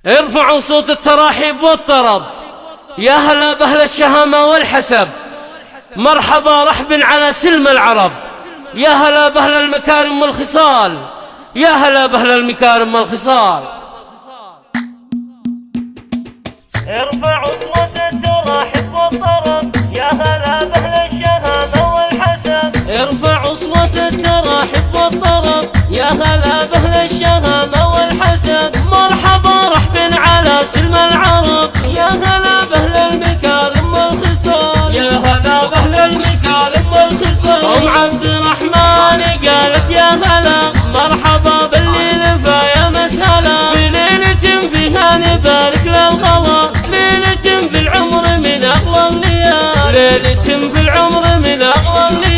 ارفعوا صوت التراحيب والطرب، يا هلا بأهل الشهامة والحسب، مرحبا رحب على سلم العرب، يا هلا بأهل المكارم والخصال، يا هلا بأهل المكارم والخصال. ارفعوا صوت التراحيب والطرب، يا هلا بأهل الشهامة والحسب. ارفعوا صوت التراحيب والطرب، يا هلا بأهل الشهامة والحسب، مرحبا رحب على سلم العرب، يا هلا بأهل المكارم والخصال، يا هلا بأهل المكارم والخصال. أم عبد الرحمن قالت يا هلا مرحبا بالليل فيا مسهلا، بليلة فيها نبارك للغلا، ليلة في العمر من أغلى الليال، ليلة في العمر من أغلى الليال.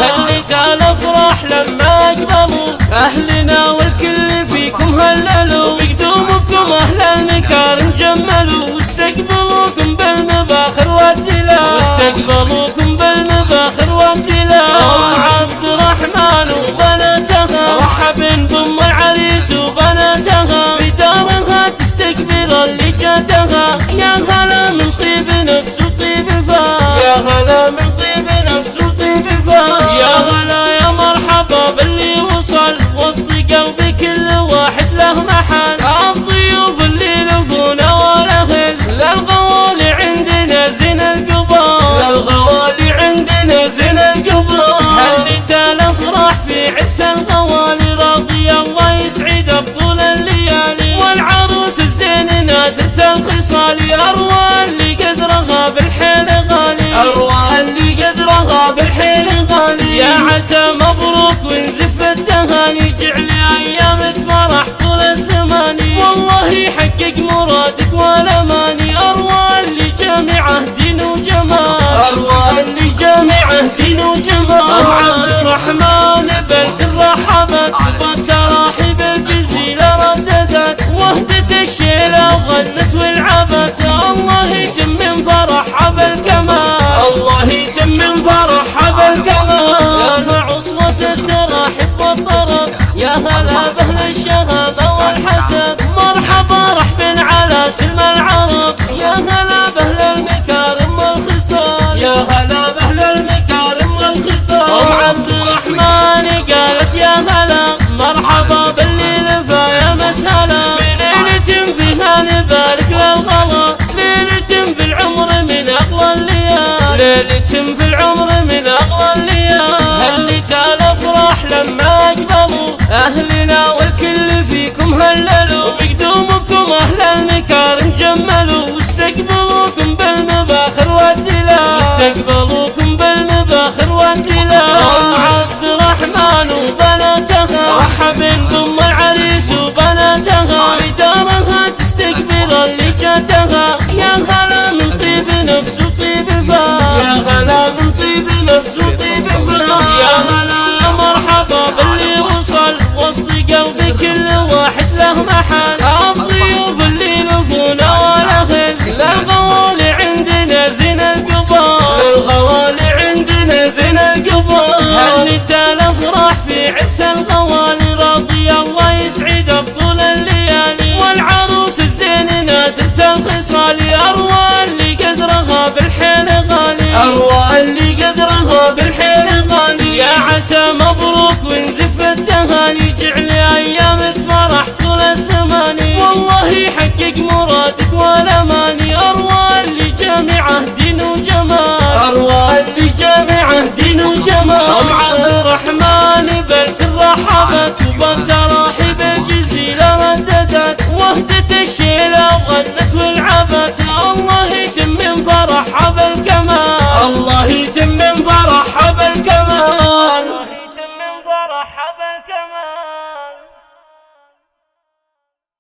هلت الأفراح لما أقبلوا أهلنا والكل فيكم هللوا، بقدومكم أهل المكارم جملوا، واستقبلوكم بالمباخر والدلال، واستقبلوكم بالمباخر والدلال. أم عبد الرحمن وبناتها رحب بأم العريس وبناتها، بدارها تستقبل اللي جاتها، يا هلا من طيب نفس وطيب فال، يا هلا من طيب نفس وطيب فال. يا هلا يا مرحبا باللي وصل وسط قلبي كل واحد له محل، الضيوف اللي لفونا والاهل، للغوالي عندنا زين القبال، للغوالي عندنا زين القبال. هلت الافراح في عز الغوالي، راضي الله يسعد بطول الليالي، والعروس الزين نادرة الخصال، أروى اللي قدرها بالحيل غالي، أروى اللي قدرها بالحيل غالي. يا عسى مبروك ونزف التهاني، جعل أيامك فرح طول الزمان، والله يحقق مرادك والأماني، أروى اللي جامعه دين وجمال، أروى اللي جامعه دين وجمال. أم عبد الرحمن بالكل رحبت، بالتراحيب الجزيلة رددت، وهدت الشيلة وغنت ولعبت، الله يتم من فرحها بالكمال، الله يتم من فرحها بالكمال. ارفعوا صوت التراحيب والطرب، يا هلا بأهل الشهامة والحسب، مرحبا رحب على سلم العرب، يا هلا بأهل المكارم والخصال، يا هلا بأهل المكارم والخصال. أم عبد الرحمن قالت يا هلا مرحبا بالليل فيا مسهلا، بليلة فيها نبارك للغلا، ليلة في العمر من أغلى الليال، ليلة في العمر من أغلى الليال. هلت الأفراح لما أقبلوا أهلنا والكل فيكم هللوا، بقدومكم أهل المكارم جملوا، واستقبلوكم بالمباخر والدلال، واستقبلوكم بالمباخر والدلال. أم عبد الرحمن وبناتها رحب بأم العريس وبناتها، بدارها تستقبل اللي جاتها، يا هلا من طيب نفس وطيب فال، يا هلا من طيب نفس وطيب فال. يا هلا يا مرحبا باللي وصل وسط قلبي كل واحد له محل، الضيوف اللي لفونا والاهل، للغوالي عندنا زين القبال، للغوالي عندنا زين القبال. هلت الافراح في عز الغوالي، راضي الله يسعد بطول الليالي، والعروس الزين نادرة الخصال، أروى اللي قدرها بالحيل غالي، أروى اللي قدرها بالحيل غالي. يا عسى مبروك ونزف التهاني، جعل أيامك فرح طول الزمان، والله يحقق مرادك والأماني، أروى اللي جامعه دين وجمال، أروى اللي جامعه دين وجمال. أم عبد الرحمن بالكل رحبت، وبالتراحيب الجزيلة رددت، وهدت الشيء